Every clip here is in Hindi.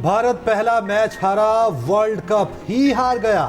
भारत पहला मैच हारा, वर्ल्ड कप ही हार गया।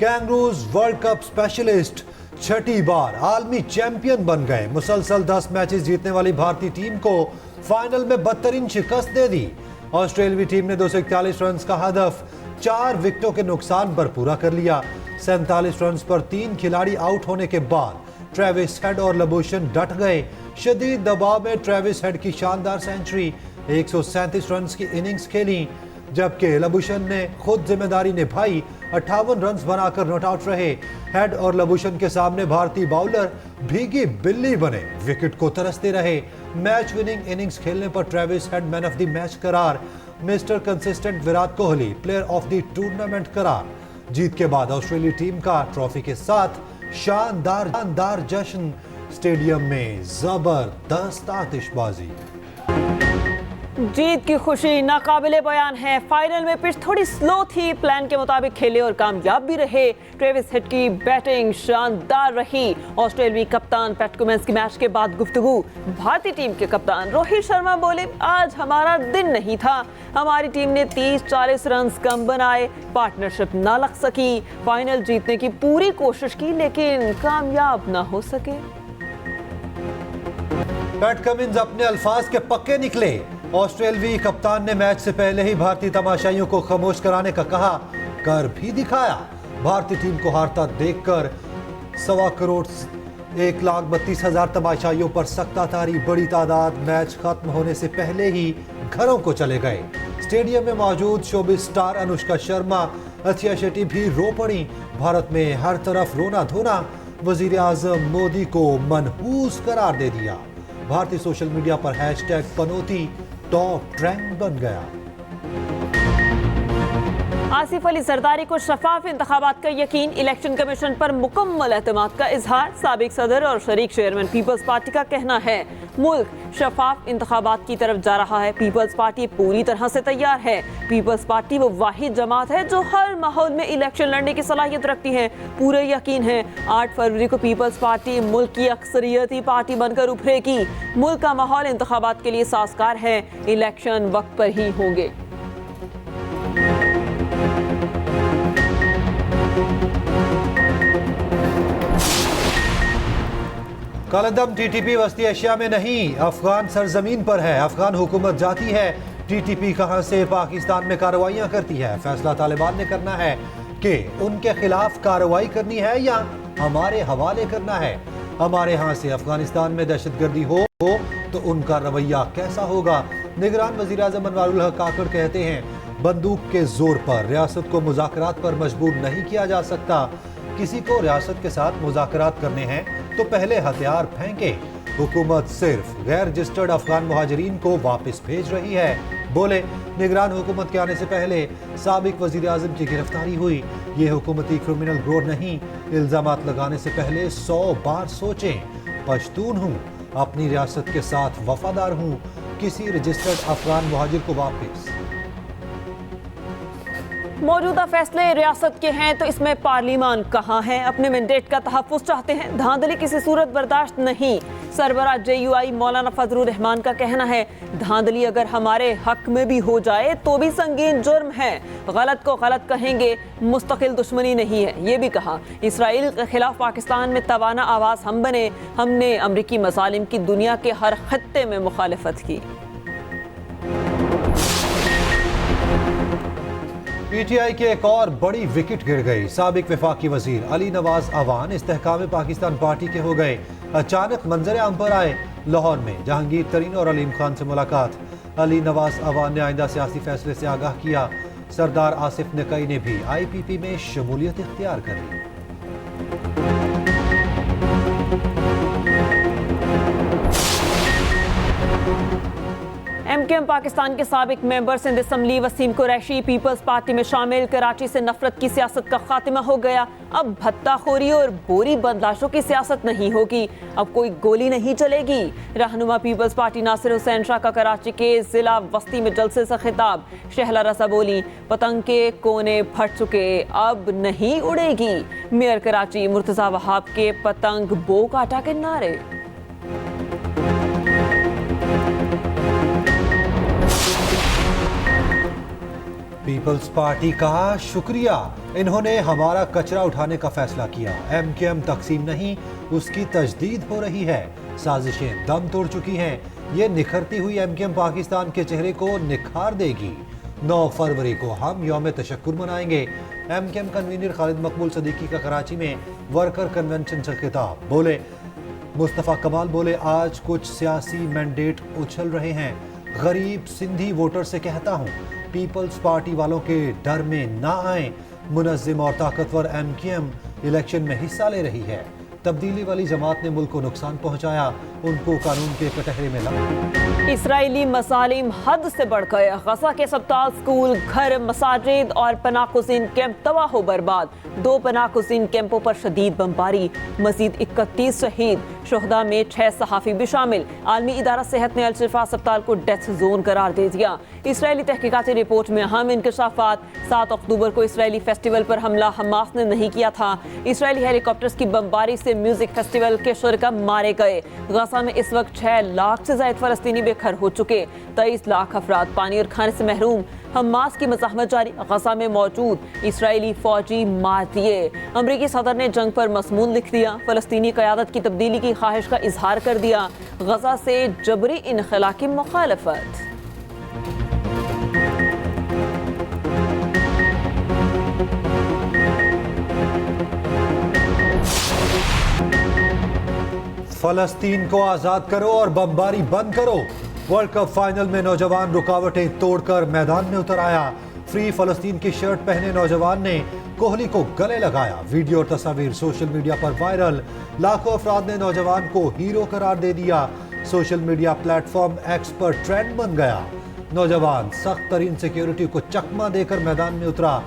कैंगरूज वर्ल्ड कप स्पेशलिस्ट छठी बार आलमी चैंपियन बन गए। मुसलसल 10 मैचेस जीतने वाली भारतीय टीम को फाइनल में बदतरीन शिकस्त दे दी। ऑस्ट्रेलियाई टीम ने 241 रन का हदफ 4 विकेटों के नुकसान पर पूरा कर लिया। 47 रन पर 3 खिलाड़ी आउट होने के बाद ट्रेविस हेड और लबूशेन डट गए। शदीद दबाव में ट्रेविस हेड की शानदार सेंचुरी, 137 रन की इनिंग्स खेली, जबकि लबूशेन ने खुद जिम्मेदारी निभाई, 58 रन बनाकर नॉट आउट रहे। हेड और लबूशेन के सामने भारतीय बाउलर भीगी बिल्ली बने, विकेट को तरसते रहे। मैच विनिंग इनिंग्स खेलने पर Travis Head man of the match करार, mister consistent Virat Kohli player of the tournament करार। जीत के बाद ऑस्ट्रेलियाई टीम का ट्रॉफी के साथ शानदार जश्न, स्टेडियम में जबरदस्त आतिशबाजी। जीत की खुशी नाकाबिले बयान है। फाइनल में पिच थोड़ी स्लो थी, प्लान के मुताबिक खेले और कामयाब भी रहे। ट्रेविस हेड की बैटिंग शानदार रही। ऑस्ट्रेलियाई कप्तान पैट कमिंस की मैच के बाद गुफ्तगू। भारतीय टीम के कप्तान रोहित शर्मा बोले, आज हमारा दिन नहीं था, हमारी टीम ने 30-40 रन कम बनाए, पार्टनरशिप ना लग सकी। फाइनल जीतने की पूरी कोशिश की लेकिन कामयाब ना हो सके। पैट कमिंस अपने अल्फाज के पक्के निकले। ऑस्ट्रेलियाई कप्तान ने मैच से पहले ही भारतीय तमाशाइयों को खामोश कराने का कहा, कर भी दिखाया। भारतीय टीम को हारता देखकर 1.25 करोड़ 1,32,000 तमाशाइयों पर सख्तातारी, बड़ी तादाद मैच खत्म होने से पहले ही घरों को चले गए। स्टेडियम में मौजूद शोबिस स्टार अनुष्का शर्मा, अथिया शेट्टी भी रो पड़ी। भारत में हर तरफ रोना धोना, वजीर आजम मोदी को मनहूस करार दे दिया। भारतीय सोशल मीडिया पर हैशटैग पनौती टॉप ट्रेंड बन गया। आसिफ अली जरदारी को शफाफ इंतखाबात का यकीन, इलेक्शन कमीशन पर मुकम्मल एतमाद का इजहार। साबिक सदर और शरीक चेयरमैन पीपल्स पार्टी का कहना है, मुल्क शफाफ इंतखाबात की तरफ जा रहा है। पीपल्स पार्टी पूरी तरह से तैयार है। पीपल्स पार्टी वो वाहिद जमात है जो हर माहौल में इलेक्शन लड़ने की सलाहियत रखती है। पूरे यकीन है 8 फरवरी को पीपल्स पार्टी मुल्क की अक्सरियती पार्टी बनकर उभरेगी। मुल्क का माहौल इंतखाबात के लिए साजगार है। इलेक्शन वक्त पर ही होंगे। कलदम टीटीपी वस्ती एशिया में नहीं, अफगान सरजमीन पर है। अफगान हुकूमत जाती है, टीटीपी कहां से पाकिस्तान में कार्रवाइयां करती है। फैसला तालिबान ने करना है कि उनके खिलाफ कार्रवाई करनी है या हमारे हवाले करना है। हमारे यहाँ से अफगानिस्तान में दहशतगर्दी हो तो उनका रवैया कैसा होगा। निगरान वजीर आज़म अनवारुल हक काकड़ कहते हैं, बंदूक के जोर पर रियासत को मुज़ाकरात पर मजबूर नहीं किया जा सकता। किसी को रियासत के साथ मुज़ाकरात करने हैं तो पहले हथियार फेंके। हुकूमत सिर्फ गैर रजिस्टर्ड अफगान मुहाजिरीन को वापस भेज रही है। बोले, निगरान हुकूमत के आने से पहले साबिक वजीर आज़म की गिरफ्तारी हुई। ये हुकूमती क्रिमिनल ग्रोह नहीं। इल्जामात लगाने से पहले 100 बार सोचें। पश्तून हूँ, अपनी रियासत के साथ वफादार हूँ। किसी रजिस्टर्ड अफगान मुहाजिर को वापस। मौजूदा फैसले रियासत के हैं तो इसमें पार्लियामान कहाँ है। अपने मैंडेट का तहफ़्फ़ुज़ चाहते हैं, धांधली किसी सूरत बर्दाश्त नहीं। सरबराह JUI मौलाना फजलुर रहमान का कहना है, धांधली अगर हमारे हक में भी हो जाए तो भी संगीन जुर्म है। गलत को गलत कहेंगे, मुस्तकिल दुश्मनी नहीं है। ये भी कहा, इसराइल के खिलाफ पाकिस्तान में तवाना आवाज़ हम बने। हमने अमरीकी मसालिम की दुनिया के हर खत्ते में मुखालिफत की। PTI की एक और बड़ी विकेट गिर गई। साबिक वफाकी वजीर अली नवाज अवान इस्तेहकाम पाकिस्तान पार्टी के हो गए। अचानक मंजर आम पर आए। लाहौर में जहांगीर तरीन और अलीम खान से मुलाकात। अली नवाज अवान ने आइंदा सियासी फैसले से आगाह किया। सरदार आसिफ नकई ने भी IPP में शमूलियत इख्तियार कर ली। MKM पाकिस्तान के साबिक मेंबर सिंध असम्बली वसीम कुरैशी पीपल्स पार्टी में शामिल। कराची से नफरत की सियासत का खात्मा हो गया। अब भत्ताखोरी और बोरी बंदलाशों की सियासत नहीं होगी। अब कोई गोली नहीं चलेगी। रहनुमा पीपल्स पार्टी नासिर हुसैन शाह का कराची के जिला वस्ती में जलसे से खिताब। शहला रसा बोली, पतंग के कोने फट चुके, अब नहीं उड़ेगी। मेयर कराची मुर्तजा वहाब के पतंग बो काटा के नारे। पीपल्स पार्टी का शुक्रिया, इन्होंने हमारा कचरा उठाने का फैसला किया। एमकेएम तकसीम नहीं, उसकी तजदीद हो रही है। साजिशें दम तोड़ चुकी हैं। ये निखरती हुई एमकेएम पाकिस्तान के चेहरे को निखार देगी। 9 फरवरी को हम यौम तशक्कुर मनाएंगे। एमकेएम कन्वीनर खालिद मकबूल सदीकी का कराची में वर्कर कन्वेंशन से खिताब। बोले मुस्तफ़ा कमाल बोले, आज कुछ सियासी मैंडेट उछल रहे हैं। गरीब सिंधी वोटर से कहता हूँ, पीपल्स पार्टी वालों के डर में ना आए। मुनज़्ज़िम और ताकतवर एमकेएम इलेक्शन में हिस्सा ले रही है। तब्दीली वाली जमात ने मुल्क को नुकसान पहुंचाया, उनको कानून के कटहरे में लगा। इसराइली मसालिम हद से बढ़ गए। गजा के 70 स्कूल, घर, मसाजिद और पनाकुज़ीन कैंप तबाह हो बर्बाद। 2 पनाकुज़ीन कैंपों पर शदीद बमबारी। मजीद 31 शहीद, शुहदा में 6 सहाफ़ी भी शामिल। आलमी इदारा सेहत ने अल-शिफा अस्पताल को डेथ जोन करार दे दिया। इसराइली तहकीकाती रिपोर्ट में अहम इंकशाफात। 7 अक्टूबर को इसराइली फेस्टिवल पर हमला हमास ने नहीं किया था। इसराइली हेलीकॉप्टर्स की बमबारी से म्यूजिक फेस्टिवल के शुरका मारे गए। गजा में इस वक्त 6 लाख से ज्यादा फलस्तीनी बेघर हो चुके। 23 लाख अफराद पानी और खाने से महरूम। हमास की मज़ाहमत जारी। गजा में मौजूद इसराइली फौजी मार दिए। अमरीकी सदर ने जंग पर मज़मून लिख दिया। फलस्तीनी क़यादत की तब्दीली की ख्वाहिश का इजहार कर दिया। गजा से जबरी इनखला की मुखालफत। फलस्तीन को आजाद करो और बमबारी बंद करो। वर्ल्ड कप फाइनल में नौजवान रुकावटें तोड़कर मैदान में उतर आया। फ्री फलस्तीन की शर्ट पहने नौजवान ने कोहली को गले लगाया। वीडियो और तस्वीर सोशल मीडिया पर वायरल। लाखों अफराद ने नौजवान को हीरो करार दे दिया। सोशल मीडिया प्लेटफॉर्म एक्स पर ट्रेंड बन गया। नौजवान सख्त तरीन सिक्योरिटी को चकमा देकर मैदान में उतरा।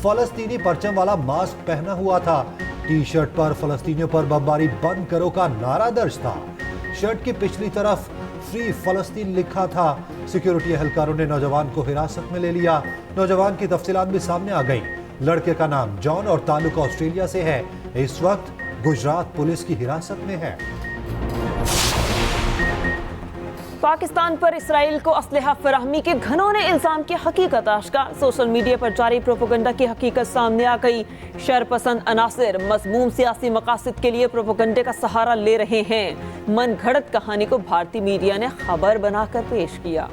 फलस्तीनी परचम वाला मास्क पहना हुआ था। टी शर्ट पर फलस्तीनियों पर बमबारी बंद करो का नारा दर्ज था। शर्ट की पिछली तरफ फ्री फलस्तीन लिखा था। सिक्योरिटी एहलकारों ने नौजवान को हिरासत में ले लिया। नौजवान की तफसीलात भी सामने आ गई। लड़के का नाम जॉन और ताल्लुक ऑस्ट्रेलिया से है। इस वक्त गुजरात पुलिस की हिरासत में है। पाकिस्तान पर इसराइल को असलहा फराहमी के घनौने इल्जाम की हकीकत आश्कार। सोशल मीडिया पर जारी प्रोपोगंडा की हकीकत सामने आ गई। शरपसंद अनासिर मजमूम सियासी मकासद के लिए प्रोपोगंडे का सहारा ले रहे हैं। मन घड़त कहानी को भारतीय मीडिया ने खबर बनाकर पेश किया।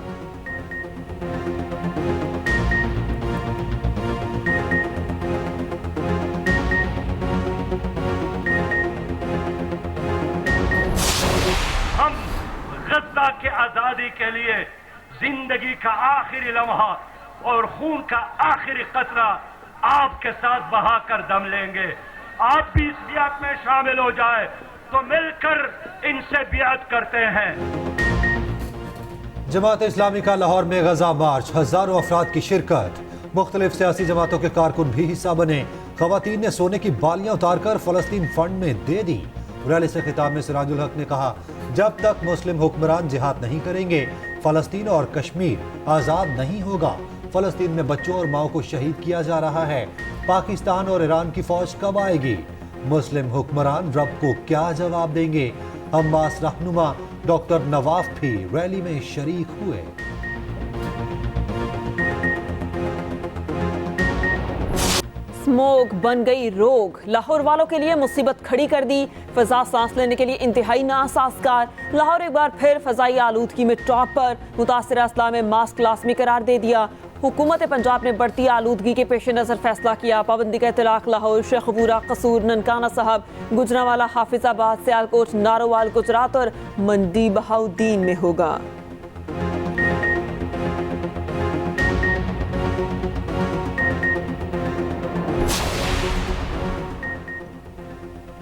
गज़ा के आजादी के लिए जिंदगी का आखिरी लम्हा और खून का आखिरी कतरा आपके साथ बहाकर दम लेंगे। आप भी इस बियात में शामिल हो जाए तो मिलकर इनसे बियात करते हैं। जमात इस्लामी का लाहौर में गजा मार्च, हजारों अफराद की शिरकत। मुख्तलिफ सियासी जमातों के कारकुन भी हिस्सा बने। खवातीन ने सोने की बालियां उतारकर फलस्तीन फंड में दे दी। रैली से खिताब में सिराजुल हक ने कहा, जब तक मुस्लिम हुक्मरान जिहाद नहीं करेंगे, फलस्तीन और कश्मीर आज़ाद नहीं होगा। फलस्तीन में बच्चों और माओ को शहीद किया जा रहा है। पाकिस्तान और ईरान की फौज कब आएगी? मुस्लिम हुक्मरान रब को क्या जवाब देंगे? हमास रहनुमा डॉक्टर नवाफ भी रैली में शरीक हुए। स्मोक बन गई रोग, लाहौर वालों के लिए मुसीबत खड़ी कर दी। फजा सांस लेने के लिए इंतहाई नासाजगार। लाहौर एक बार फिर फजाई आलूदगी में टॉप पर। मुतासिर अजला में मास्क लाजमी करार दे दिया। हुकूमत पंजाब ने बढ़ती आलूदगी के पेश नज़र फैसला किया। पाबंदी का इतलाक लाहौर, शेखपुरा, कसूर, ननकाना साहब, गुजरांवाला, हाफिजाबाद, सियालकोट, नारोवाल, गुजरात और मंडी बहाउद्दीन में होगा।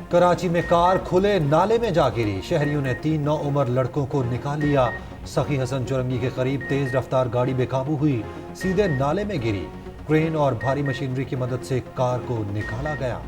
कराची में कार खुले नाले में जा गिरी। शहरियों ने 3 नौउमर लड़कों को निकाल लिया। सखी हसन चुरंगी के करीब तेज रफ्तार गाड़ी बेकाबू हुई, सीधे नाले में गिरी। क्रेन और भारी मशीनरी की मदद से कार को निकाला गया।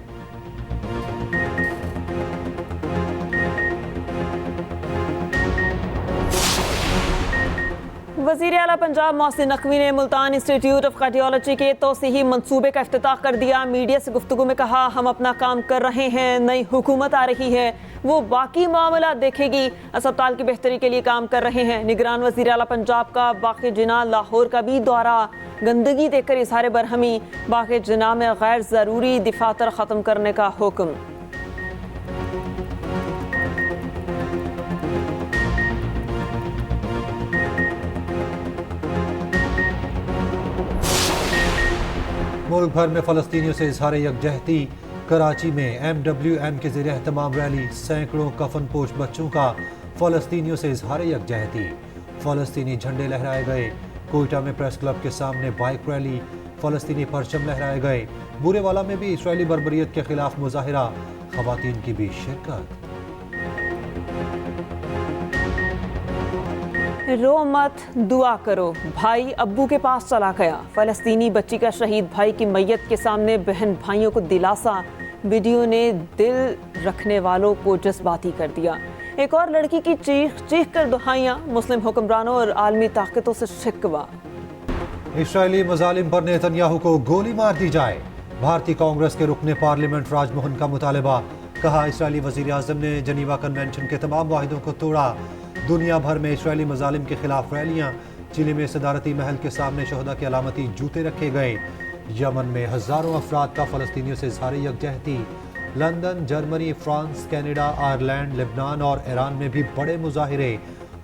वज़ीर आला पंजाब मोहसिन नकवी ने मुल्तान इंस्टीट्यूट ऑफ कार्डियोलॉजी के तोसीही मंसूबे का इफ्तिताह कर दिया। मीडिया से गुफ्तगू में कहा, हम अपना काम कर रहे हैं, नई हुकूमत आ रही है, वो बाकी मामला देखेगी, अस्पताल की बेहतरी के लिए काम कर रहे हैं। निगरान वज़ीर आला पंजाब का बाक़ी जिना लाहौर का भी दौरा, गंदगी देखकर इज़हार बरहमी, बाक़ी जिना में गैर ज़रूरी दफातर ख़त्म करने का हुक्म। मुल्क भर में फ़लस्तीनियों से इजहार यकजहती। कराची में MWM के ज़रिए एहतमाम रैली, सैकड़ों कफनपोश बच्चों का फ़लस्तीनियों से इजहार यकजहती। फ़लस्तीनी झंडे लहराए गए। कोयटा में प्रेस क्लब के सामने बाइक रैली, फ़लस्तीनी परचम लहराए गए। बूरेवाला में भी इसराइली बर्बरियत के खिलाफ मुजाहिरा, ख़वातीन की भी शिरकत। रो मत, दुआ करो, भाई अब्बू के पास चला गया। फ़लस्तीनी बच्ची का शहीद भाई की मैयत के सामने बहन भाइयों को दिलासा। वीडियो ने दिल रखने वालों को जज्बाती कर दिया। एक और लड़की की चीख चीख कर दुहाइयां, मुस्लिम हुक्मरानों और आलमी ताकतों से शिकवा। इसराइली मजालिम पर नेतन्याहू को गोली मार दी जाए। भारतीय कांग्रेस के रुकने पार्लियामेंट राजमोहन का मुतालबा। कहा, इसराइली वज़ीर आज़म ने जनीवा कन्वेंशन के तमाम वाहिदों को तोड़ा। दुनिया भर में इसराइली मजालिम के खिलाफ रैलियां। चिली में सदारती महल के सामने शहदा के अलामती जूते रखे गए। यमन में हजारों अफराद का फ़लस्तीनियों से इजहार यकजहती। London, Germany, France, Canada, Ireland, Lebanon और ईरान में भी बड़े मुजाहिरे।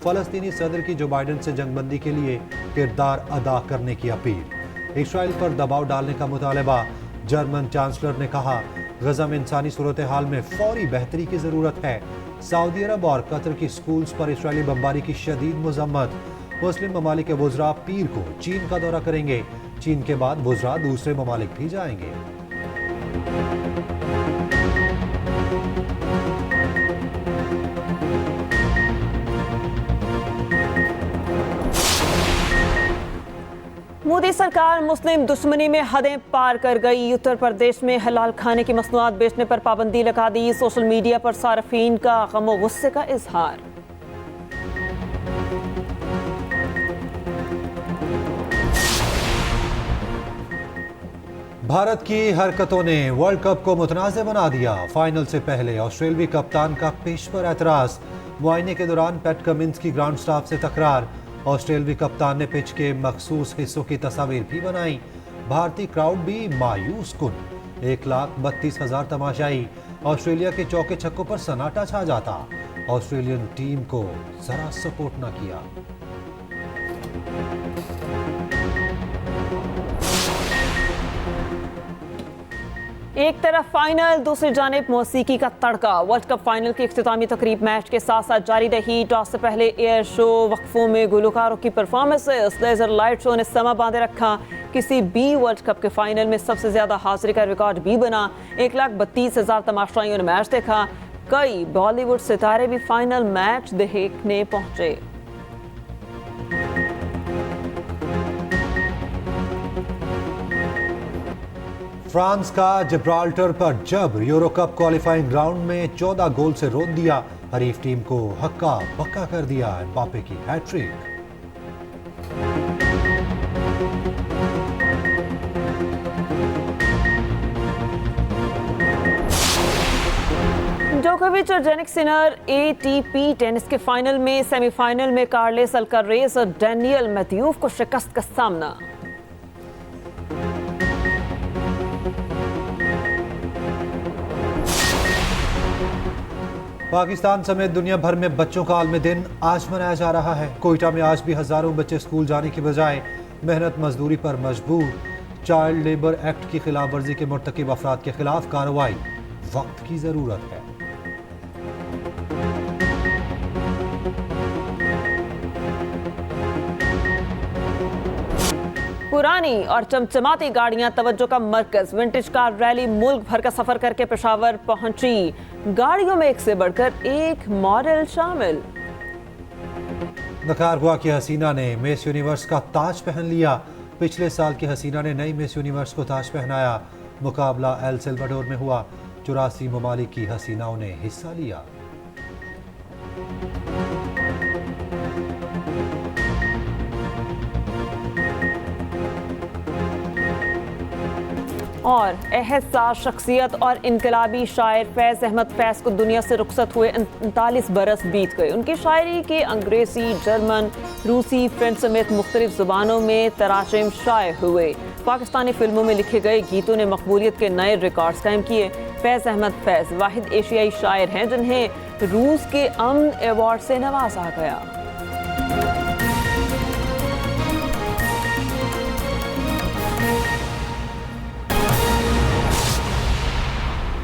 फ़लस्तीनी सदर की जो बाइडन से जंगबंदी के लिए किरदार अदा करने की अपील। इसराइल पर दबाव डालने का मुतालबा। जर्मन चांसलर ने कहा, गजा में इंसानी सूरत हाल में फौरी बेहतरी की ज़रूरत है। सऊदी अरब और कतर की स्कूल्स पर इसराइली बमबारी की शदीद मजम्मत। मुस्लिम ममालिक के वुज़रा पीर को चीन का दौरा करेंगे। चीन के बाद वुज़रा दूसरे ममालिक भी जाएंगे। मोदी सरकार मुस्लिम दुश्मनी में हदें पार कर गई। उत्तर प्रदेश में हलाल खाने की मसनूआत बेचने पर पाबंदी लगा दी। सोशल मीडिया पर सार्फिन का गम और गुस्से का इजहार। भारत की हरकतों ने वर्ल्ड कप को मुतनाज़ बना दिया। फाइनल से पहले ऑस्ट्रेलियावी कप्तान का पेश पर एतराज़। मुआयने के दौरान पैट कमिंस की ग्राउंड स्टाफ से तकरार। ऑस्ट्रेलियावी कप्तान ने पिच के मखसूस हिस्सों की तस्वीर भी बनाई। भारतीय क्राउड भी मायूस कुन। 1,32,000 तमाशाई। ऑस्ट्रेलिया के चौके छक्कों पर सन्नाटा छा जाता। ऑस्ट्रेलियन टीम को जरा सपोर्ट न किया। एक तरफ फाइनल, दूसरी जानिब मौसीकी का तड़का। वर्ल्ड कप फाइनल की इख्तितामी तकरीब मैच के साथ साथ जारी रही। टॉस से पहले एयर शो, वक्फों में गुलकारों की परफॉर्मेंसेस, लेजर लाइट शो ने समा बांधे रखा। किसी भी वर्ल्ड कप के फाइनल में सबसे ज्यादा हाजिरी का रिकॉर्ड भी बना। 1,32,000 तमाशाइयों ने मैच देखा। कई बॉलीवुड सितारे भी फाइनल मैच देखने पहुंचे। फ्रांस का जिब्राल्टर पर जब यूरो कप क्वालिफाइंग ग्राउंड में 14 गोल से रोक दिया। हरीफ टीम को हक्का बक्का कर दिया। एम्बापे की हैट्रिक। जोकोविच और जेनिक सिनर ATP टेनिस के फाइनल में। सेमीफाइनल में कार्लेस अल्कारेज और डैनियल मैथ्यूव को शिकस्त का सामना। पाकिस्तान समेत दुनिया भर में बच्चों का आलमी दिन आज मनाया जा रहा है। कोयटा में आज भी हजारों बच्चे स्कूल जाने की बजाय मेहनत मजदूरी पर मजबूर। चाइल्ड लेबर एक्ट की खिलाफ वर्जी के मुर्तकिब अफराद के खिलाफ कार्रवाई वक्त की जरूरत है। पुरानी और चमचमाती गाड़ियां तवज्जो का मरकज। विंटेज कार रैली मुल्क भर का सफर करके पेशावर पहुंची। गाड़ियों में एक से बढ़कर एक मॉडल शामिल। निकारगुआ की हसीना ने मिस यूनिवर्स का ताज पहन लिया। पिछले साल की हसीना ने नई मिस यूनिवर्स को ताज पहनाया। मुकाबला एल सल्वाडोर में हुआ। 84 ममालिक की हसीनाओं ने हिस्सा लिया। और एहसास शख्सियत और इनकलाबी शायर फैज़ अहमद फैज़ को दुनिया से रुखसत हुए 39 बरस बीत गए। उनकी शायरी के अंग्रेज़ी, जर्मन, रूसी, फ्रेंच समेत मुख्तलिफ ज़ुबानों में तराजिम शाये हुए। पाकिस्तानी फिल्मों में लिखे गए गीतों ने मकबूलियत के नए रिकॉर्ड्स कायम किए। फैज़ अहमद फैज़ वाहिद एशियाई शायर हैं जिन्हें रूस के अमन अवार्ड से नवाजा गया।